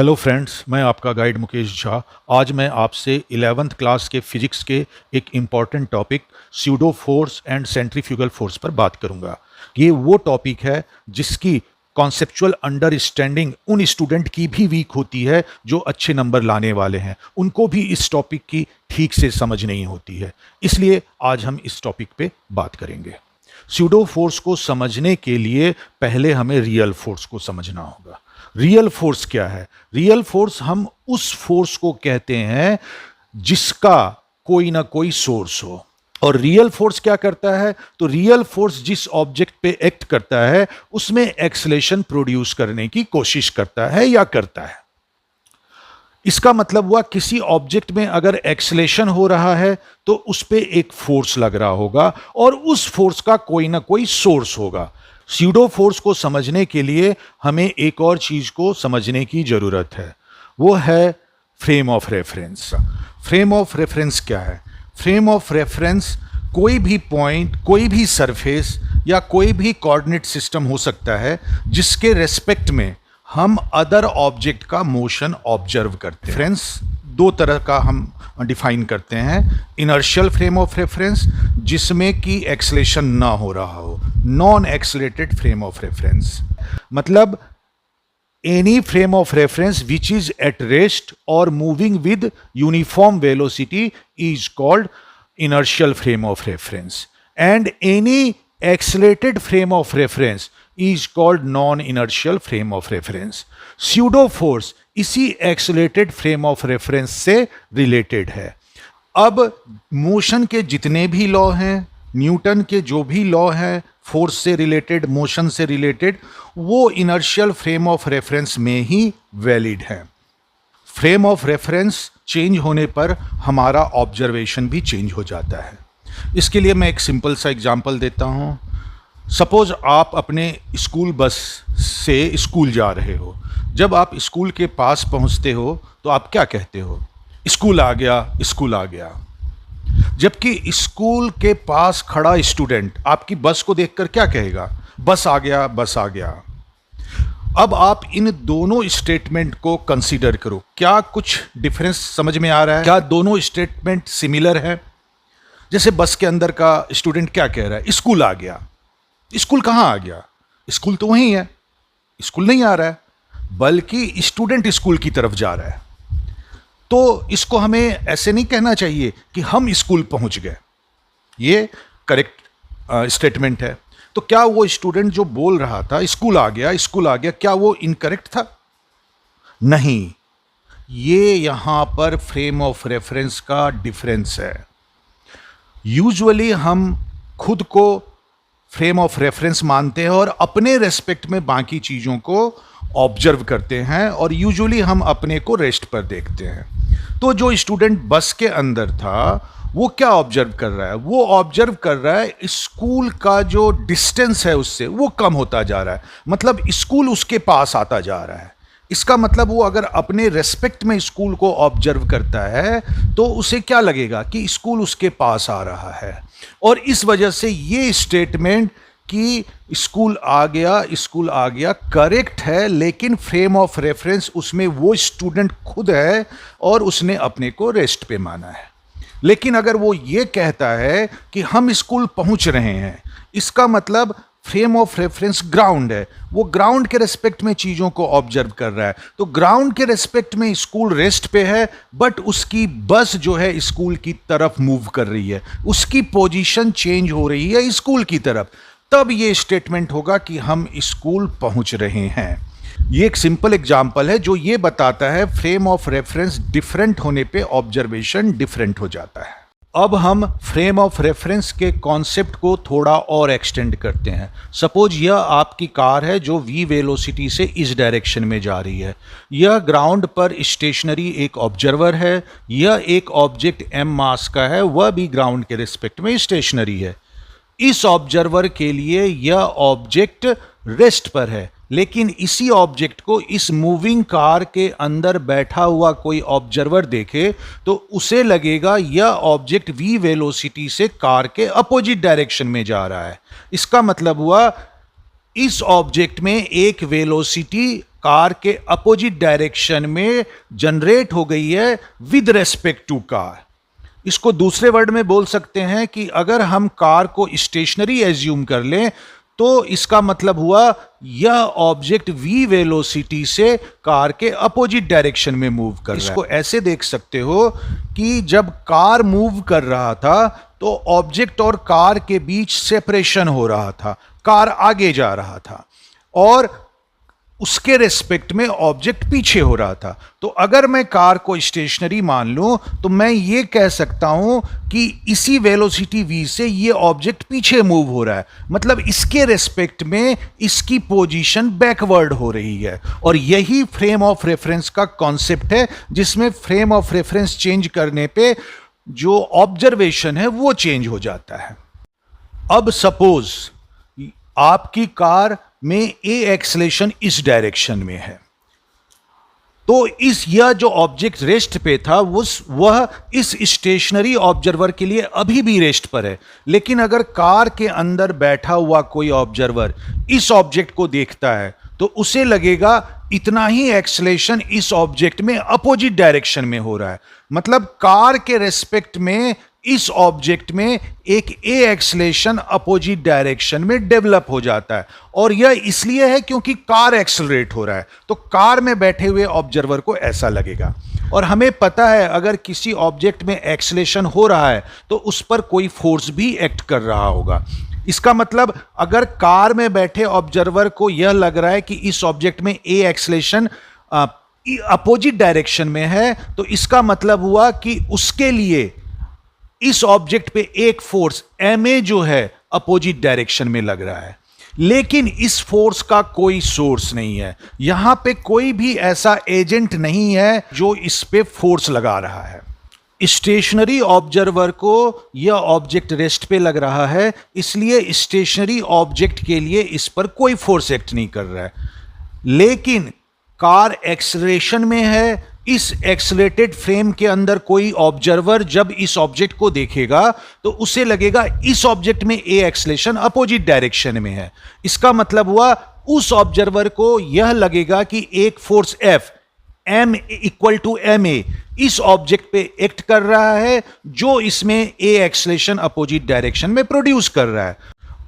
Hello friends, मैं आपका guide Mukesh Jha. आज मैं आपसे 11th क्लास के फिजिक्स के एक important topic pseudo force and centrifugal force पर बात करूंगा। ये वो टॉपिक है जिसकी कॉन्सेप्चुअल अंडरस्टैंडिंग उन स्टूडेंट की भी वीक होती है जो अच्छे नंबर लाने वाले हैं, उनको भी इस टॉपिक की ठीक से समझ नहीं होती है। इसलिए आज हम इस टॉपिक पे बात करेंगे। स्यूडो फोर्स को समझने के लिए पहले हमें रियल फोर्स को समझना होगा। रियल फोर्स क्या है? रियल फोर्स हम उस फोर्स को कहते हैं जिसका कोई ना कोई सोर्स हो। और रियल फोर्स क्या करता है? तो रियल फोर्स जिस ऑब्जेक्ट पे एक्ट करता है उसमें एक्सेलेरेशन प्रोड्यूस करने की कोशिश करता है या करता है। इसका मतलब हुआ किसी ऑब्जेक्ट में अगर एक्सेलेरेशन हो रहा है तो उस पे एक फोर्स लग रहा होगा और उस फोर्स का कोई ना कोई सोर्स होगा। स्यूडो फोर्स को समझने के लिए हमें एक और चीज को समझने की जरूरत है, वो है frame of reference. Frame of reference क्या है? फ्रेम ऑफ रेफरेंस कोई भी पॉइंट, कोई भी सरफेस या कोई भी कोऑर्डिनेट सिस्टम हो सकता है जिसके रेस्पेक्ट में हम अदर ऑब्जेक्ट का मोशन ऑब्जर्व करते हैं। रेफरेंस दो तरह का हम डिफाइन करते हैं। इनर्शियल फ्रेम ऑफ रेफरेंस जिसमें कि एक्सेलेरेशन ना हो रहा हो, non accelerated frame of reference. मतलब any frame of reference which is at rest और moving with uniform velocity is called inertial frame of reference, and any accelerated frame of reference is called non-inertial frame of reference. Pseudo force इसी accelerated frame of reference से related है। अब motion के जितने भी law हैं, Newton के जो भी लॉ हैं फोर्स से रिलेटेड, मोशन से रिलेटेड, वो इनर्शियल फ्रेम ऑफ रेफरेंस में ही वैलिड है। फ्रेम ऑफ रेफरेंस चेंज होने पर हमारा ऑब्जर्वेशन भी चेंज हो जाता है। इसके लिए मैं एक सिंपल सा एग्जांपल देता हूँ। सपोज आप अपने स्कूल बस से स्कूल जा रहे हो। जब आप स्कूल के पास पहुँचते हो तो आप क्या कहते हो? स्कूल आ गया, स्कूल आ गया। जबकि स्कूल के पास खड़ा स्टूडेंट आपकी बस को देखकर क्या कहेगा? बस आ गया, बस आ गया। अब आप इन दोनों स्टेटमेंट को कंसीडर करो। क्या कुछ डिफरेंस समझ में आ रहा है? क्या दोनों स्टेटमेंट सिमिलर है? जैसे बस के अंदर का स्टूडेंट क्या कह रहा है? स्कूल आ गया। स्कूल कहाँ आ गया? स्कूल तो वहीं है। स्कूल नहीं आ रहा है, बल्कि स्टूडेंट स्कूल की तरफ जा रहा है। तो इसको हमें ऐसे नहीं कहना चाहिए कि हम स्कूल पहुंच गए। ये करेक्ट स्टेटमेंट है। तो क्या वो स्टूडेंट जो बोल रहा था स्कूल आ गया, स्कूल आ गया, क्या वो इनकरेक्ट था? नहीं। ये यहां पर फ्रेम ऑफ रेफरेंस का डिफरेंस है। यूजुअली हम खुद को फ्रेम ऑफ रेफरेंस मानते हैं और अपने रेस्पेक्ट में बाकी चीजों को ऑब्जर्व करते हैं, और यूजुअली हम अपने को रेस्ट पर देखते हैं। तो जो स्टूडेंट बस के अंदर था वो क्या ऑब्जर्व कर रहा है? वो ऑब्जर्व कर रहा है स्कूल का जो डिस्टेंस है उससे वो कम होता जा रहा है। मतलब स्कूल उसके पास आता जा रहा है। इसका मतलब वो अगर अपने रेस्पेक्ट में स्कूल को ऑब्जर्व करता है तो उसे क्या लगेगा कि स्कूल उसके पास आ रहा है। और इस वजह से ये स्टेटमेंट कि स्कूल आ गया, स्कूल आ गया, करेक्ट है, लेकिन फ्रेम ऑफ रेफरेंस उसमें वो स्टूडेंट खुद है और उसने अपने को रेस्ट पे माना है। लेकिन अगर वो ये कहता है कि हम स्कूल पहुंच रहे हैं, इसका मतलब फ्रेम ऑफ रेफरेंस ग्राउंड है। वो ग्राउंड के रेस्पेक्ट में चीजों को ऑब्जर्व कर रहा है। तो ग्राउंड के रेस्पेक्ट में स्कूल रेस्ट पे है, बट उसकी बस जो है स्कूल की तरफ मूव कर रही है, उसकी पोजीशन चेंज हो रही है स्कूल की तरफ। तब ये स्टेटमेंट होगा कि हम स्कूल पहुंच रहे हैं। ये एक सिंपल एग्जाम्पल है जो ये बताता है फ्रेम ऑफ रेफरेंस डिफरेंट होने पे ऑब्जर्वेशन डिफरेंट हो जाता है। अब हम फ्रेम ऑफ रेफरेंस के कॉन्सेप्ट को थोड़ा और एक्सटेंड करते हैं। सपोज यह आपकी कार है जो v वेलोसिटी से इस डायरेक्शन में जा रही है। यह ग्राउंड पर स्टेशनरी एक ऑब्जर्वर है। यह एक ऑब्जेक्ट m मास का है, वह भी ग्राउंड के रिस्पेक्ट में स्टेशनरी है। इस ऑब्जर्वर के लिए यह ऑब्जेक्ट रेस्ट पर है, लेकिन इसी ऑब्जेक्ट को इस मूविंग कार के अंदर बैठा हुआ कोई ऑब्जर्वर देखे तो उसे लगेगा यह ऑब्जेक्ट v वेलोसिटी से कार के अपोजिट डायरेक्शन में जा रहा है। इसका मतलब हुआ इस ऑब्जेक्ट में एक वेलोसिटी कार के अपोजिट डायरेक्शन में जनरेट हो गई है विद रेस्पेक्ट टू कार। इसको दूसरे वर्ड में बोल सकते हैं कि अगर हम कार को स्टेशनरी एज्यूम कर लें तो इसका मतलब हुआ यह ऑब्जेक्ट v वेलोसिटी से कार के अपोजिट डायरेक्शन में मूव कर रहा है। इसको ऐसे देख सकते हो कि जब कार मूव कर रहा था तो ऑब्जेक्ट और कार के बीच सेपरेशन हो रहा था, कार आगे जा रहा था और उसके रेस्पेक्ट में ऑब्जेक्ट पीछे हो रहा था। तो अगर मैं कार को स्टेशनरी मान लूं तो मैं ये कह सकता हूं कि इसी वेलोसिटी v से ये ऑब्जेक्ट पीछे मूव हो रहा है, मतलब इसके रेस्पेक्ट में इसकी पोजीशन बैकवर्ड हो रही है। और यही फ्रेम ऑफ रेफरेंस का कॉन्सेप्ट है, जिसमें फ्रेम ऑफ रेफरेंस चेंज करने पे जो ऑब्जर्वेशन है वो चेंज हो जाता है। अब सपोज आपकी कार में ए एक्सेलेरेशन इस डायरेक्शन में है, तो यह जो ऑब्जेक्ट रेस्ट पे था वह इस स्टेशनरी ऑब्जर्वर के लिए अभी भी रेस्ट पर है। लेकिन अगर कार के अंदर बैठा हुआ कोई ऑब्जर्वर इस ऑब्जेक्ट को देखता है तो उसे लगेगा इतना ही एक्सेलेरेशन इस ऑब्जेक्ट में अपोजिट डायरेक्शन में हो रहा है, मतलब कार के रेस्पेक्ट में इस ऑब्जेक्ट में एक ए एक्सेलेरेशन अपोजिट डायरेक्शन में डेवलप हो जाता है। और यह इसलिए है क्योंकि कार एक्सेलरेट हो रहा है, तो कार में बैठे हुए ऑब्जर्वर को ऐसा लगेगा। और हमें पता है अगर किसी ऑब्जेक्ट में एक्सेलेरेशन हो रहा है तो उस पर कोई फोर्स भी एक्ट कर रहा होगा। इसका मतलब अगर कार में बैठे ऑब्जर्वर को यह लग रहा है कि इस ऑब्जेक्ट में ए एक्सेलेरेशन अपोजिट डायरेक्शन में है, तो इसका मतलब हुआ कि उसके लिए इस ऑब्जेक्ट पे एक फोर्स ma जो है अपोजिट डायरेक्शन में लग रहा है। लेकिन इस फोर्स का कोई सोर्स नहीं है, यहां पे कोई भी ऐसा एजेंट नहीं है जो इस पे फोर्स लगा रहा है। स्टेशनरी ऑब्जर्वर को यह ऑब्जेक्ट रेस्ट पे लग रहा है, इसलिए स्टेशनरी ऑब्जेक्ट के लिए इस पर कोई फोर्स एक्ट नहीं कर रहा है। लेकिन कार एक्सेलरेशन में है, इस एक्सेलरेटेड फ्रेम के अंदर कोई ऑब्जर्वर जब इस ऑब्जेक्ट को देखेगा तो उसे लगेगा इस ऑब्जेक्ट में ए एक्सेलरेशन अपोजिट डायरेक्शन में है। इसका मतलब हुआ उस ऑब्जर्वर को यह लगेगा कि एक force F m equal to ma इस ऑब्जेक्ट पे एक्ट कर रहा है जो इसमें ए एक्सेलरेशन अपोजिट डायरेक्शन में प्रोड्यूस कर रहा है।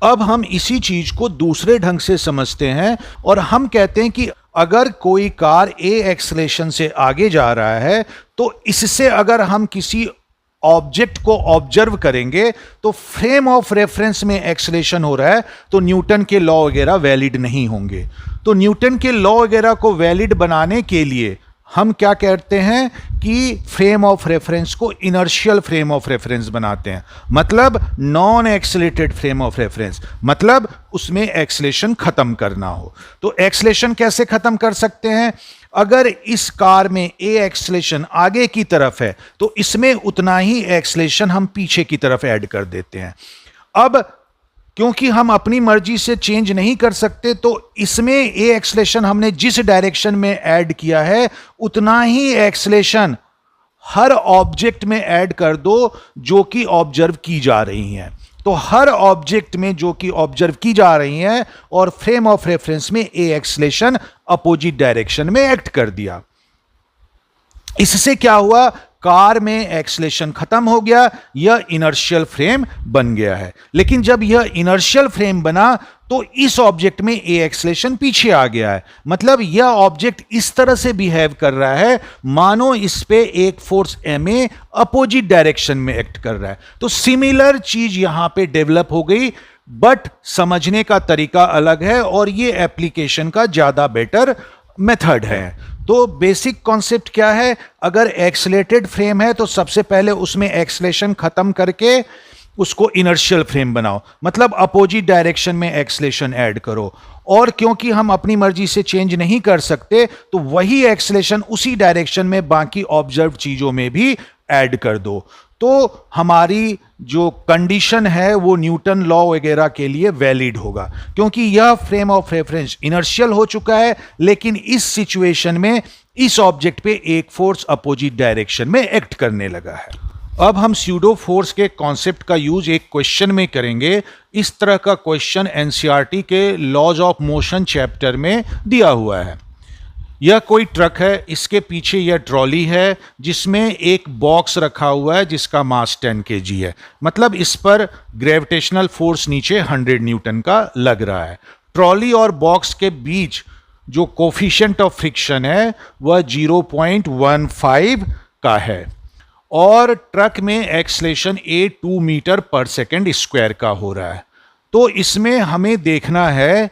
अब हम इसी चीज को दूसरे ढंग से समझते हैं और हम कहते हैं कि अगर कोई कार ए एक्सेलरेशन से आगे जा रहा है तो इससे अगर हम किसी ऑब्जेक्ट को ऑब्जर्व करेंगे तो फ्रेम ऑफ रेफरेंस में एक्सेलरेशन हो रहा है तो न्यूटन के लॉ वगैरह वैलिड नहीं होंगे। तो न्यूटन के लॉ वगैरह को वैलिड बनाने के लिए हम क्या कहते हैं कि फ्रेम ऑफ रेफरेंस को इनर्शियल फ्रेम ऑफ रेफरेंस बनाते हैं, मतलब non accelerated frame of reference, मतलब उसमें एक्सेलरेशन खत्म करना हो। तो एक्सेलरेशन कैसे खत्म कर सकते हैं? अगर इस कार में ए एक्सेलरेशन आगे की तरफ है तो इसमें उतना ही एक्सेलरेशन हम पीछे की तरफ ऐड कर देते हैं। अब क्योंकि हम अपनी मर्जी से चेंज नहीं कर सकते तो इसमें ए एक्सेलरेशन हमने जिस डायरेक्शन में ऐड किया है उतना ही एक्सेलरेशन हर ऑब्जेक्ट में ऐड कर दो जो कि ऑब्जर्व की जा रही हैं। तो हर ऑब्जेक्ट में जो कि ऑब्जर्व की जा रही हैं और फ्रेम ऑफ रेफरेंस में ए एक्सेलरेशन अपोजिट डायरेक्शन में एक्ट कर दिया। इससे क्या हुआ? कार में एक्सेलरेशन खत्म हो गया, यह इनर्शियल फ्रेम बन गया है। लेकिन जब यह इनर्शियल फ्रेम बना तो इस ऑब्जेक्ट में ए एक्सेलरेशन पीछे आ गया है, मतलब यह ऑब्जेक्ट इस तरह से बिहेव कर रहा है मानो इस पे एक फोर्स ma अपोजिट डायरेक्शन में एक्ट कर रहा है। तो सिमिलर चीज यहां पे डेवलप हो गई, बट समझने का तरीका अलग है और यह एप्लीकेशन का ज्यादा बेटर मेथड है। तो बेसिक कॉन्सेप्ट क्या है? अगर एक्सेलरेटेड फ्रेम है तो सबसे पहले उसमें एक्सेलरेशन खत्म करके उसको इनर्शियल फ्रेम बनाओ, मतलब अपोजिट डायरेक्शन में एक्सेलरेशन ऐड करो। और क्योंकि हम अपनी मर्जी से चेंज नहीं कर सकते तो वही एक्सेलरेशन उसी डायरेक्शन में बाकी ऑब्जर्व चीजों में भी ऐड कर दो। तो हमारी जो कंडीशन है वो न्यूटन लॉ वगैरह के लिए वैलिड होगा, क्योंकि यह फ्रेम ऑफ रेफरेंस इनर्शियल हो चुका है लेकिन इस सिचुएशन में इस ऑब्जेक्ट पे एक फोर्स अपोजिट डायरेक्शन में एक्ट करने लगा है। अब हम स्यूडो फोर्स के कॉन्सेप्ट का यूज एक क्वेश्चन में करेंगे। इस तरह का क्वेश्चन एनसीईआरटी के लॉज ऑफ मोशन चैप्टर में दिया हुआ है। यह कोई ट्रक है, इसके पीछे यह ट्रॉली है जिसमें एक बॉक्स रखा हुआ है जिसका मास 10 kg है। मतलब इस पर ग्रेविटेशनल फोर्स नीचे 100 न्यूटन का लग रहा है। ट्रॉली और बॉक्स के बीच जो कोफिशिएंट ऑफ फ्रिक्शन है वह 0.15 का है और ट्रक में एक्सलेशन 2 मीटर पर सेकेंड स्क्वायर का हो रहा है। तो इसमें हमें देखना है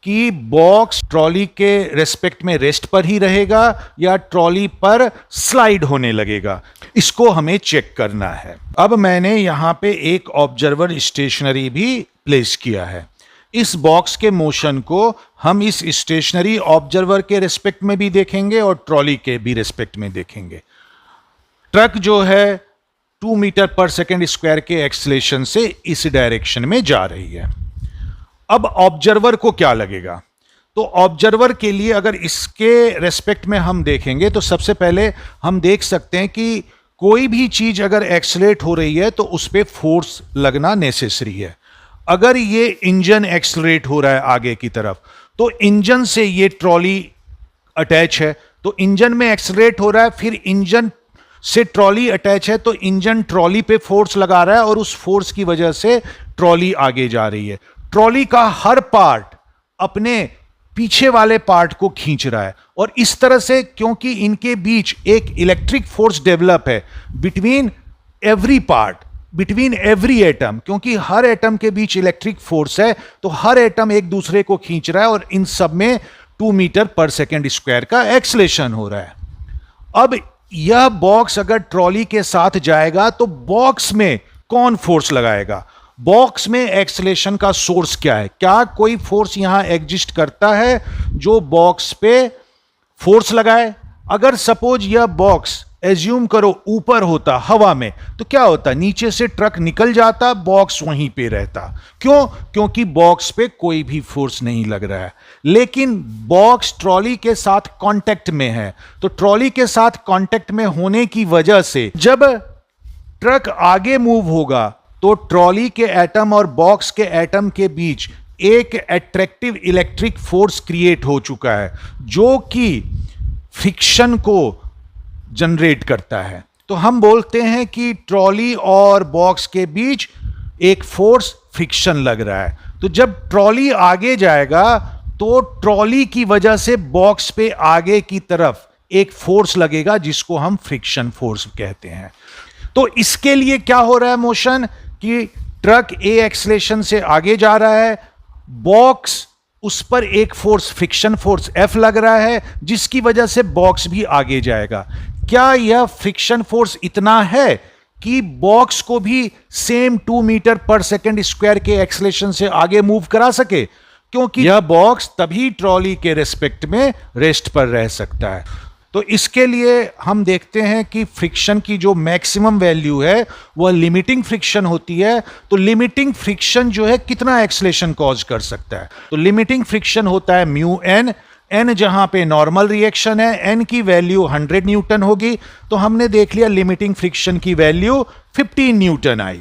कि बॉक्स ट्रॉली के रेस्पेक्ट में रेस्ट पर ही रहेगा या ट्रॉली पर स्लाइड होने लगेगा, इसको हमें चेक करना है। अब मैंने यहां पे एक ऑब्जर्वर स्टेशनरी भी प्लेस किया है। इस बॉक्स के मोशन को हम इस स्टेशनरी ऑब्जर्वर के रेस्पेक्ट में भी देखेंगे और ट्रॉली के भी रेस्पेक्ट में देखेंगे। ट्रक जो है 2 मीटर पर सेकेंड स्क्वायर के एक्सेलेरेशन से इस डायरेक्शन में जा रही है। अब ऑब्जर्वर को क्या लगेगा? तो ऑब्जर्वर के लिए अगर इसके रेस्पेक्ट में हम देखेंगे तो सबसे पहले हम देख सकते हैं कि कोई भी चीज अगर एक्सेलरेट हो रही है तो उस पर फोर्स लगना नेसेसरी है। अगर ये इंजन एक्सेलरेट हो रहा है आगे की तरफ तो इंजन से ये ट्रॉली अटैच है, तो इंजन में एक्सेलरेट हो रहा है, फिर इंजन से ट्रॉली अटैच है तो इंजन ट्रॉली पे फोर्स लगा रहा है और उस फोर्स की वजह से ट्रॉली आगे जा रही है। ट्रॉली का हर पार्ट अपने पीछे वाले पार्ट को खींच रहा है और इस तरह से, क्योंकि इनके बीच एक इलेक्ट्रिक फोर्स डेवलप है between every part, between every atom, क्योंकि हर एटम के बीच इलेक्ट्रिक फोर्स है तो हर एटम एक दूसरे को खींच रहा है और इन सब में 2 मीटर पर सेकेंड स्क्वायर का एक्सेलेरेशन हो रहा है। अब यह बॉक्स अगर ट्रॉली के साथ जाएगा तो बॉक्स में कौन फोर्स लगाएगा? बॉक्स में एक्सेलेरेशन का सोर्स क्या है? क्या कोई फोर्स यहां एग्जिस्ट करता है जो बॉक्स पे फोर्स लगाए? अगर सपोज यह बॉक्स एज्यूम करो ऊपर होता हवा में तो क्या होता? नीचे से ट्रक निकल जाता, बॉक्स वहीं पे रहता। क्यों? क्योंकि बॉक्स पे कोई भी फोर्स नहीं लग रहा है। लेकिन बॉक्स ट्रॉली के साथ कांटेक्ट में है, तो ट्रॉली के साथ कांटेक्ट में होने की वजह से जब ट्रक आगे मूव होगा तो ट्रॉली के एटम और बॉक्स के एटम के बीच एक अट्रैक्टिव इलेक्ट्रिक फोर्स क्रिएट हो चुका है जो कि फ्रिक्शन को जनरेट करता है। तो हम बोलते हैं कि ट्रॉली और बॉक्स के बीच एक फोर्स फ्रिक्शन लग रहा है। तो जब ट्रॉली आगे जाएगा तो ट्रॉली की वजह से बॉक्स पे आगे की तरफ एक फोर्स लगेगा जिसको हम फ्रिक्शन फोर्स कहते हैं। तो इसके लिए क्या हो रहा है मोशन कि ट्रक ए एक्सेलेरेशन से आगे जा रहा है, बॉक्स उस पर एक फोर्स फ्रिक्शन फोर्स F लग रहा है जिसकी वजह से बॉक्स भी आगे जाएगा। क्या यह फ्रिक्शन फोर्स इतना है कि बॉक्स को भी सेम 2 मीटर पर सेकेंड स्क्वायर के एक्सेलेरेशन से आगे मूव करा सके? क्योंकि यह बॉक्स तभी ट्रॉली के रेस्पेक्ट में रेस्ट पर रह सकता है। तो इसके लिए हम देखते हैं कि फ्रिक्शन की जो मैक्सिमम वैल्यू है वह लिमिटिंग फ्रिक्शन होती है। तो लिमिटिंग फ्रिक्शन जो है कितना एक्सेलेरेशन कॉज कर सकता है? तो लिमिटिंग फ्रिक्शन होता है म्यू एन। एन जहां पे नॉर्मल रिएक्शन है, एन की वैल्यू 100 न्यूटन होगी, तो हमने देख लिया लिमिटिंग फ्रिक्शन की वैल्यू 15 न्यूटन आई।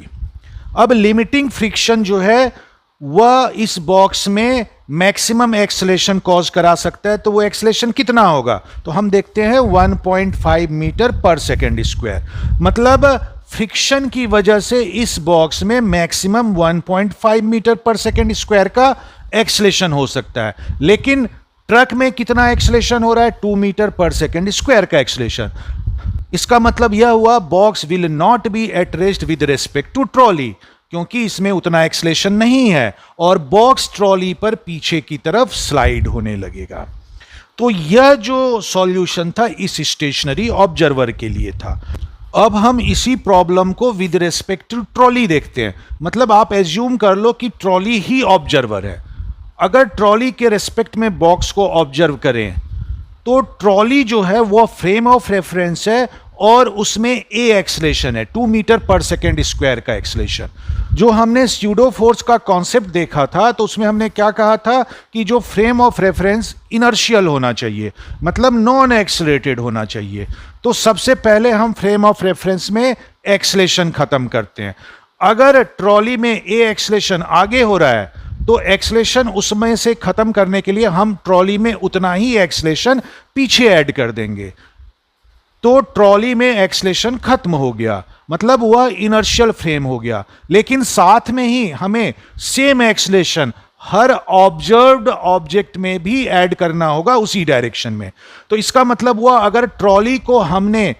अब लिमिटिंग फ्रिक्शन जो है वह इस बॉक्स में मैक्सिमम एक्सेलेरेशन कॉज करा सकता है, तो वो एक्सेलेरेशन कितना होगा? तो हम देखते हैं 1.5 मीटर पर सेकेंड स्क्वायर। मतलब फ्रिक्शन की वजह से इस बॉक्स में मैक्सिमम 1.5 मीटर पर सेकेंड स्क्वायर का एक्सेलेरेशन हो सकता है। लेकिन ट्रक में कितना एक्सेलेरेशन हो रहा है? 2 मीटर पर सेकेंड स्क्वायर का एक्सेलेरेशन। इसका मतलब यह हुआ box will not be at rest with respect to trolley, क्योंकि इसमें उतना एक्सेलेरेशन नहीं है और बॉक्स ट्रॉली पर पीछे की तरफ स्लाइड होने लगेगा। तो यह जो सॉल्यूशन था इस स्टेशनरी ऑब्जर्वर के लिए था। अब हम इसी प्रॉब्लम को विद रिस्पेक्ट टू ट्रॉली देखते हैं। मतलब आप एज्यूम कर लो कि ट्रॉली ही ऑब्जर्वर है। अगर ट्रॉली के रिस्पेक्ट में बॉक्स को ऑब्जर्व करें तो ट्रॉली जो है वो फ्रेम ऑफ रेफरेंस है और उसमें ए एक्सेलेरेशन है, 2 मीटर पर सेकेंड स्क्वायर का एक्सेलेरेशन। जो हमने स्यूडो फोर्स का कॉन्सेप्ट देखा था तो उसमें हमने क्या कहा था कि जो फ्रेम ऑफ रेफरेंस इनर्शियल होना चाहिए, मतलब नॉन एक्सेलरेटेड होना चाहिए। तो सबसे पहले हम फ्रेम ऑफ रेफरेंस में एक्सेलेरेशन खत्म करते हैं। अगर ट्रॉली में ए एक्सेलेरेशन आगे हो रहा है तो एक्सेलेरेशन उसमें से खत्म करने के लिए हम ट्रॉली में उतना ही एक्सेलेरेशन पीछे ऐड कर देंगे, तो ट्रॉली में एक्सेलेरेशन खत्म हो गया, मतलब वह इनर्शियल फ्रेम हो गया। लेकिन साथ में ही हमें सेम एक्सेलेरेशन हर ऑब्जर्व्ड ऑब्जेक्ट में भी ऐड करना होगा उसी डायरेक्शन में। तो इसका मतलब हुआ अगर ट्रॉली को हमने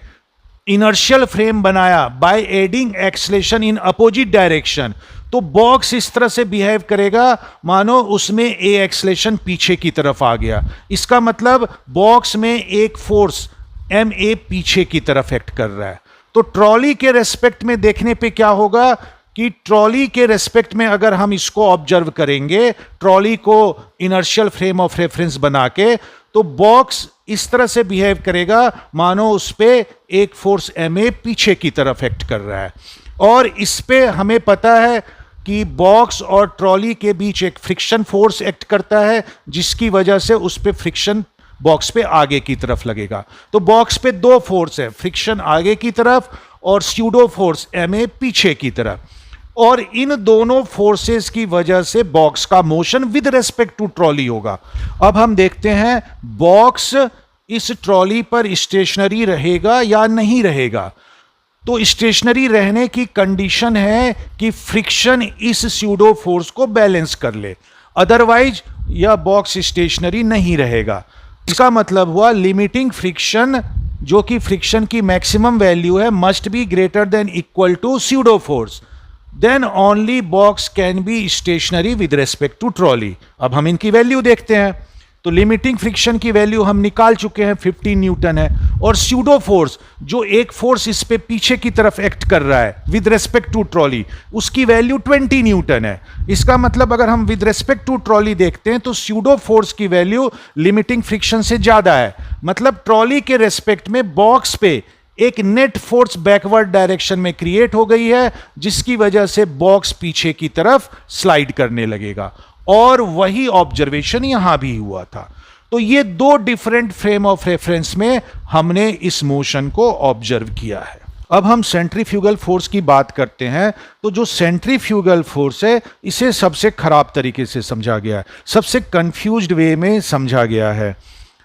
इनर्शियल फ्रेम बनाया by adding acceleration in opposite direction, तो बॉक्स इस तरह से बिहेव करेगा मानो उसमें ए एक्सेलेरेशन पीछे की तरफ आ गया। इसका मतलब बॉक्स में एक फोर्स एम ए पीछे की तरफ एक्ट कर रहा है। तो ट्रॉली के रेस्पेक्ट में देखने पे क्या होगा कि ट्रॉली के रेस्पेक्ट में अगर हम इसको ऑब्जर्व करेंगे, ट्रॉली को इनर्शियल फ्रेम ऑफ रेफरेंस बना के, तो बॉक्स इस तरह से बिहेव करेगा मानो उस पे एक फोर्स एम ए पीछे की तरफ एक्ट कर रहा है। और इस पे हमें पता है कि बॉक्स और ट्रॉली के बीच एक फ्रिक्शन फोर्स एक्ट करता है, जिसकी वजह से उस पे फ्रिक्शन बॉक्स पे आगे की तरफ लगेगा। तो बॉक्स पे दो फोर्स है, फ्रिक्शन आगे की तरफ और स्यूडो फोर्स एम ए पीछे की तरफ। और इन दोनों फोर्सेस की वजह से बॉक्स का motion with respect to trolley होगा। अब हम देखते हैं बॉक्स इस ट्रॉली पर स्टेशनरी रहेगा या नहीं रहेगा। तो स्टेशनरी रहने की कंडीशन है कि फ्रिक्शन इस स्यूडो फोर्स को बैलेंस कर ले, अदरवाइज यह बॉक्स स्टेशनरी नहीं रहेगा। इसका मतलब हुआ लिमिटिंग फ्रिक्शन, जो कि फ्रिक्शन की मैक्सिमम वैल्यू है, must be greater than equal to pseudo force, then only box can be stationary with respect to trolley. अब हम इनकी वैल्यू देखते हैं। तो लिमिटिंग फ्रिक्शन की वैल्यू हम निकाल चुके हैं, 15 न्यूटन है। और स्यूडो फोर्स, जो एक फोर्स इस पे पीछे की तरफ एक्ट कर रहा है विद रेस्पेक्ट टू ट्रॉली, उसकी वैल्यू 20 न्यूटन है। इसका मतलब अगर हम विद रेस्पेक्ट टू ट्रॉली देखते हैं तो स्यूडो फोर्स की वैल्यू लिमिटिंग फ्रिक्शन से ज्यादा है। मतलब ट्रॉली के रेस्पेक्ट में बॉक्स पे एक नेट फोर्स बैकवर्ड डायरेक्शन में क्रिएट हो गई है, जिसकी वजह से बॉक्स पीछे की तरफ स्लाइड करने लगेगा। और वही ऑब्जर्वेशन यहां भी हुआ था। तो ये दो डिफरेंट फ्रेम ऑफ रेफरेंस में हमने इस मोशन को ऑब्जर्व किया है। अब हम सेंट्रीफ्यूगल फोर्स की बात करते हैं। तो जो सेंट्रीफ्यूगल फोर्स है, इसे सबसे खराब तरीके से समझा गया है, सबसे कंफ्यूज्ड वे में समझा गया है,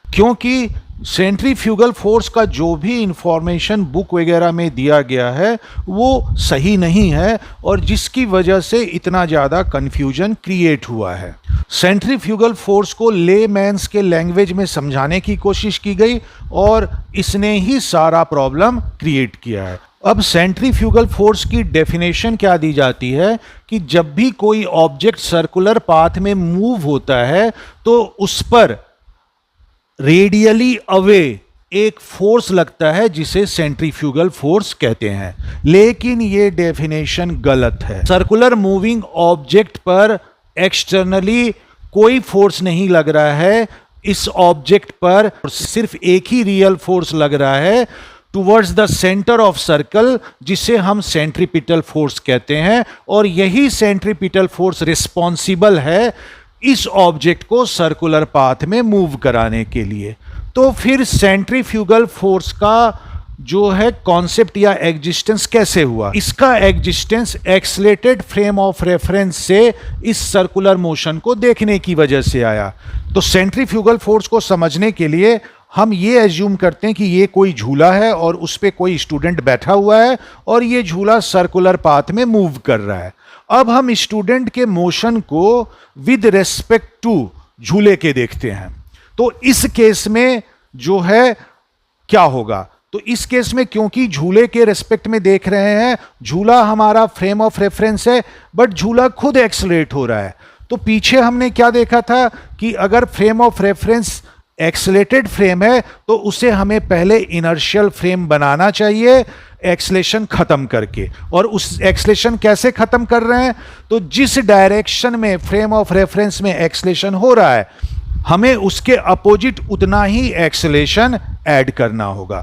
क्योंकि सेंट्रीफ्यूगल फोर्स का जो भी इंफॉर्मेशन बुक वगैरह में दिया गया है वो सही नहीं है, और जिसकी वजह से इतना ज़्यादा कंफ्यूजन क्रिएट हुआ है। सेंट्रीफ्यूगल फोर्स को लेमैन्स के लैंग्वेज में समझाने की कोशिश की गई और इसने ही सारा प्रॉब्लम क्रिएट किया है। अब सेंट्रीफ्यूगल फोर्स की डेफिनेशन क्या दी जाती है कि जब भी कोई ऑब्जेक्ट सर्कुलर पाथ में मूव होता है तो उस पर रेडियली अवे एक फोर्स लगता है जिसे सेंट्रीफ्यूगल फोर्स कहते हैं। लेकिन यह डेफिनेशन गलत है। सर्कुलर मूविंग ऑब्जेक्ट पर एक्सटर्नली कोई फोर्स नहीं लग रहा है, इस ऑब्जेक्ट पर सिर्फ एक ही रियल फोर्स लग रहा है towards the centre of circle, जिसे हम सेंट्रीपिटल फोर्स कहते हैं। और यही सेंट्रीपिटल फोर्स रिस्पॉन्सिबल है इस ऑब्जेक्ट को सर्कुलर पाथ में मूव कराने के लिए। तो फिर सेंट्रीफ्यूगल फोर्स का जो है कॉन्सेप्ट या एग्जिस्टेंस कैसे हुआ? इसका existence accelerated frame of reference से इस सर्कुलर मोशन को देखने की वजह से आया। तो सेंट्रीफ्यूगल फोर्स को समझने के लिए हम ये एज्यूम करते हैं कि ये कोई झूला है और उस पर कोई स्टूडेंट बैठा हुआ है और ये झूला सर्कुलर पाथ में मूव कर रहा है। अब हम स्टूडेंट के मोशन को विद रेस्पेक्ट टू झूले के देखते हैं। तो इस केस में जो है क्या होगा? तो इस केस में क्योंकि झूले के रेस्पेक्ट में देख रहे हैं, झूला हमारा फ्रेम ऑफ रेफरेंस है, बट झूला खुद एक्सलेट हो रहा है। तो पीछे हमने क्या देखा था कि अगर frame of reference accelerated frame है तो उसे हमें पहले इनर्शियल फ्रेम बनाना चाहिए एक्सलेशन खत्म करके। और उस एक्सलेशन कैसे खत्म कर रहे हैं? तो जिस डायरेक्शन में फ्रेम ऑफ रेफरेंस में एक्सलेशन हो रहा है, हमें उसके अपोजिट उतना ही एक्सलेशन ऐड करना होगा।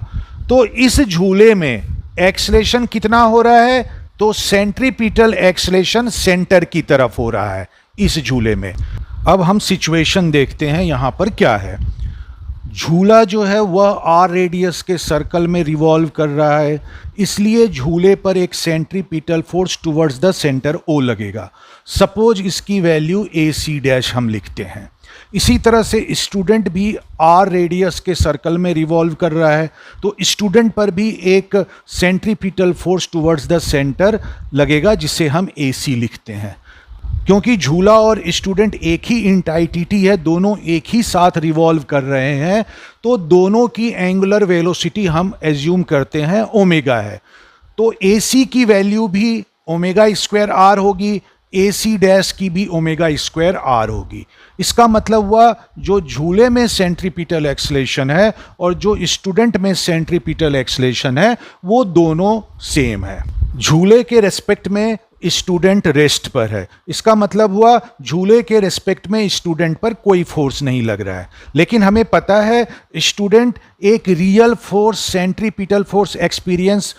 तो इस झूले में एक्सलेशन कितना हो रहा है? तो सेंट्रीपिटल एक्सलेशन सेंटर की तरफ हो रहा है इस झूले में। अब हम सिचुएशन देखते हैं यहां पर क्या है। झूला जो है वह आर रेडियस के सर्कल में रिवॉल्व कर रहा है, इसलिए झूले पर एक centripetal force towards the centre O लगेगा। सपोज इसकी वैल्यू ए सी डैश हम लिखते हैं। इसी तरह से स्टूडेंट भी आर रेडियस के सर्कल में रिवॉल्व कर रहा है, तो स्टूडेंट पर भी एक centripetal force towards the centre लगेगा, जिसे हम ए सी लिखते हैं। क्योंकि झूला और स्टूडेंट एक ही इंटाइटिटी है, दोनों एक ही साथ रिवॉल्व कर रहे हैं, तो दोनों की एंगुलर वेलोसिटी हम एज्यूम करते हैं ओमेगा है। तो ए सी की वैल्यू भी ओमेगा स्क्वायर आर होगी, ए सी डैश की भी ओमेगा स्क्वायर आर होगी। इसका मतलब हुआ जो झूले में सेंट्रीपिटल एक्सलेशन है और जो स्टूडेंट में सेंट्रीपिटल एक्सलेशन है वो दोनों सेम है। झूले के रेस्पेक्ट में स्टूडेंट रेस्ट पर है, इसका मतलब हुआ झूले के रेस्पेक्ट में स्टूडेंट पर कोई फोर्स नहीं लग रहा है। लेकिन हमें पता है स्टूडेंट एक real force centripetal force experience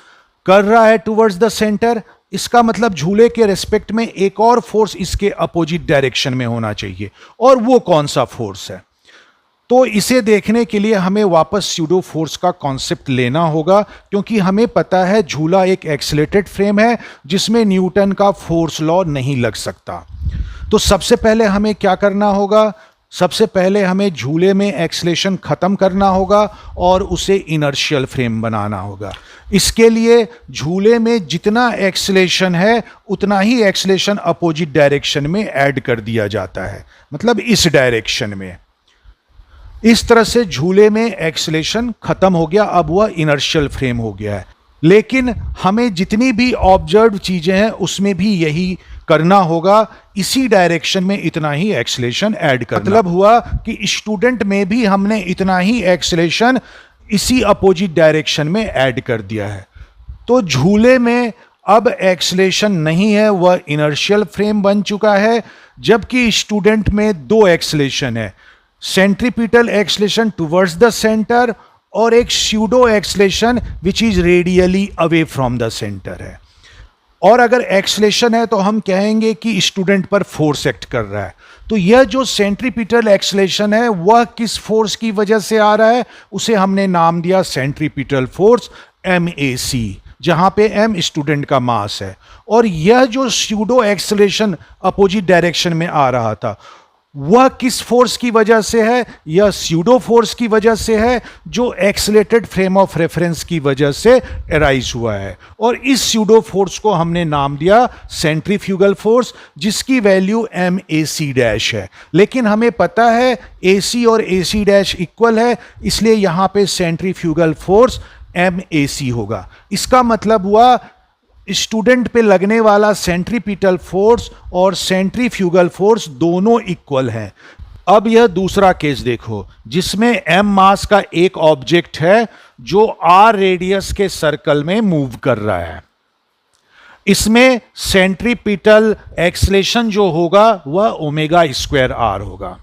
कर रहा है टुवर्ड्स द सेंटर। इसका मतलब झूले के रेस्पेक्ट में एक और फोर्स इसके अपोजिट डायरेक्शन में होना चाहिए, और वो कौन सा फोर्स है? तो इसे देखने के लिए हमें वापस स्यूडो फोर्स का कॉन्सेप्ट लेना होगा, क्योंकि हमें पता है झूला एक एक्सेलेटेड फ्रेम है जिसमें न्यूटन का फोर्स लॉ नहीं लग सकता। तो सबसे पहले हमें क्या करना होगा? सबसे पहले हमें झूले में एक्सेलेशन खत्म करना होगा और उसे इनर्शियल फ्रेम बनाना होगा। इसके लिए झूले में जितना एक्सेलेशन है उतना ही एक्सेलेशन अपोजिट डायरेक्शन में ऐड कर दिया जाता है, मतलब इस डायरेक्शन में। इस तरह से झूले में एक्सेलेशन खत्म हो गया, अब वह इनर्शियल फ्रेम हो गया है। लेकिन हमें जितनी भी ऑब्जर्व चीजें हैं उसमें भी यही करना होगा, इसी डायरेक्शन में इतना ही एक्सेलेशन ऐड करना। मतलब हुआ कि स्टूडेंट में भी हमने इतना ही एक्सेलेशन इसी अपोजिट डायरेक्शन में ऐड कर दिया है। तो झूले में अब एक्सेलेशन नहीं है, वह इनर्शियल फ्रेम बन चुका है, जबकि स्टूडेंट में दो एक्सेलेशन है, centripetal acceleration towards the centre और एक pseudo acceleration which is radially away from the centre है। और अगर एक्सेलेशन है तो हम कहेंगे कि स्टूडेंट पर फोर्स एक्ट कर रहा है। तो यह जो सेंट्रीपिटल एक्सेलेशन है वह किस फोर्स की वजह से आ रहा है? उसे हमने नाम दिया सेंट्रीपिटल फोर्स MAC, जहां पे M स्टूडेंट का मास है। और यह जो स्यूडो एक्सेलेशन अपोजिट डायरेक्शन में आ रहा था वह किस फोर्स की वजह से है? यह स्यूडो फोर्स की वजह से है, जो एक्सेलेटेड फ्रेम ऑफ रेफरेंस की वजह से अराइज हुआ है। और इस स्यूडो फोर्स को हमने नाम दिया सेंट्रीफ्यूगल फोर्स, जिसकी वैल्यू MAC डैश है। लेकिन हमें पता है AC और AC डैश इक्वल है, इसलिए यहां पे सेंट्रीफ्यूगल फोर्स MAC होगा। इसका मतलब हुआ स्टूडेंट पे लगने वाला सेंट्रीपिटल फोर्स और सेंट्रीफ्यूगल फोर्स दोनों इक्वल हैं। अब यह दूसरा केस देखो, जिसमें M मास का एक ऑब्जेक्ट है जो R रेडियस के सर्कल में मूव कर रहा है। इसमें सेंट्रीपिटल एक्सेलेशन जो होगा वह ओमेगा स्क्वायर R होगा।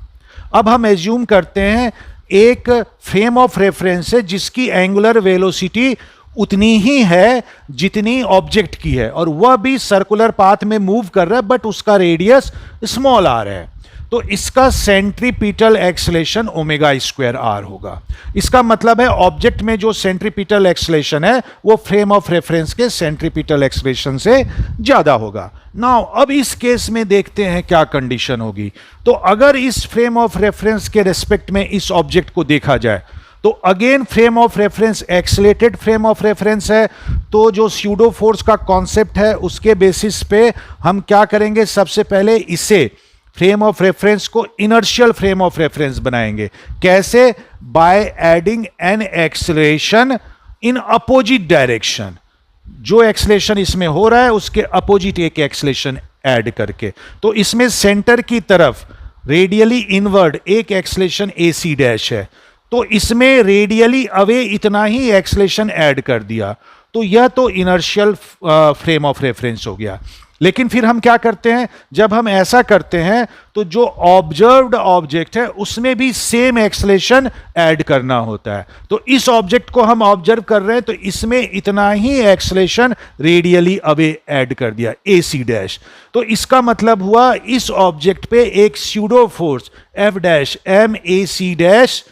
अब हम एज्यूम करते हैं एक फ्रेम ऑफ रेफरेंस है जिसकी एंगुलर वेलोसिटी उतनी ही है जितनी ऑब्जेक्ट की है, और वह भी सर्कुलर पाथ में मूव कर रहा है, बट उसका रेडियस स्मॉल r है। तो इसका centripetal acceleration omega square R होगा। इसका मतलब है ऑब्जेक्ट में जो सेंट्रीपिटल एक्सेलेशन है वो फ्रेम ऑफ रेफरेंस के सेंट्रीपिटल एक्सेलेशन से ज्यादा होगा। नाउ अब इस केस में देखते हैं क्या कंडीशन होगी। तो अगर इस फ्रेम ऑफ रेफरेंस के रेस्पेक्ट में इस ऑब्जेक्ट को देखा जाए तो again frame of reference accelerated frame of reference है, तो जो स्यूडो फोर्स का कॉन्सेप्ट है उसके बेसिस पे हम क्या करेंगे? सबसे पहले इसे फ्रेम ऑफ रेफरेंस को इनर्शियल फ्रेम ऑफ रेफरेंस बनाएंगे। कैसे? By adding an acceleration in opposite direction. जो एक्सेलरेशन इसमें हो रहा है उसके अपोजिट एक एक्सेलरेशन ऐड करके। तो इसमें सेंटर की तरफ रेडियली इनवर्ड एक एक्सेलरेशन AC डैश है, तो इसमें रेडियली अवे इतना ही एक्सेलरेशन ऐड कर दिया। तो यह तो इनर्शियल फ्रेम ऑफ रेफरेंस हो गया। लेकिन फिर हम क्या करते हैं? जब हम ऐसा करते हैं तो जो ऑब्जर्व्ड ऑब्जेक्ट है उसमें भी सेम एक्सेलरेशन ऐड करना होता है। तो इस ऑब्जेक्ट को हम ऑब्जर्व कर रहे हैं तो इसमें इतना ही एक्सेलरेशन रेडियली अवे ऐड कर दिया AC डैश। तो इसका मतलब हुआ इस ऑब्जेक्ट पे एक pseudo force F dash MAC dash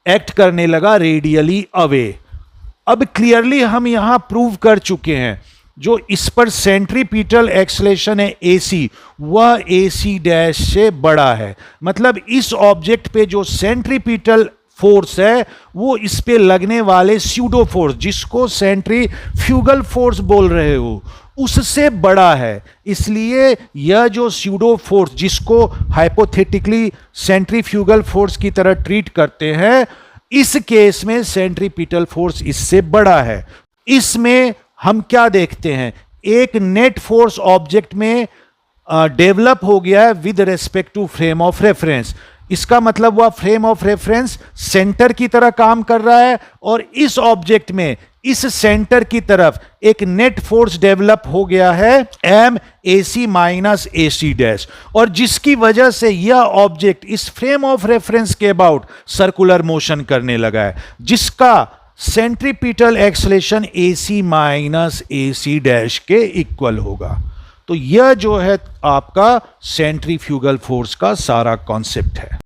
act करने लगा रेडियली अवे। अब क्लियरली हम यहां प्रूव कर चुके हैं जो इस पर सेंट्रीपिटल एक्सलेशन है AC, वह AC डैश से बड़ा है। मतलब इस ऑब्जेक्ट पे जो सेंट्रीपिटल फोर्स है वो इस पे लगने वाले स्यूडो फोर्स, जिसको सेंट्रीफ्यूगल फोर्स बोल रहे हो, उससे बड़ा है। इसलिए यह जो स्यूडो फोर्स, जिसको हाइपोथेटिकली सेंट्रीफ्यूगल फोर्स की तरह ट्रीट करते हैं, इस केस में सेंट्रीपिटल फोर्स इससे बड़ा है। इसमें हम क्या देखते हैं, एक नेट फोर्स ऑब्जेक्ट में डेवलप हो गया है with respect to frame of reference. इसका मतलब वह फ्रेम ऑफ रेफरेंस सेंटर की तरह काम कर रहा है और इस ऑब्जेक्ट में इस सेंटर की तरफ एक नेट फोर्स डेवलप हो गया है m AC minus AC dash, और जिसकी वजह से यह ऑब्जेक्ट इस फ्रेम ऑफ रेफरेंस के अबाउट सर्कुलर मोशन करने लगा है, जिसका centripetal acceleration AC minus AC dash के इक्वल होगा। तो यह जो है आपका सेंट्रीफ्यूगल फोर्स का सारा कॉन्सेप्ट है।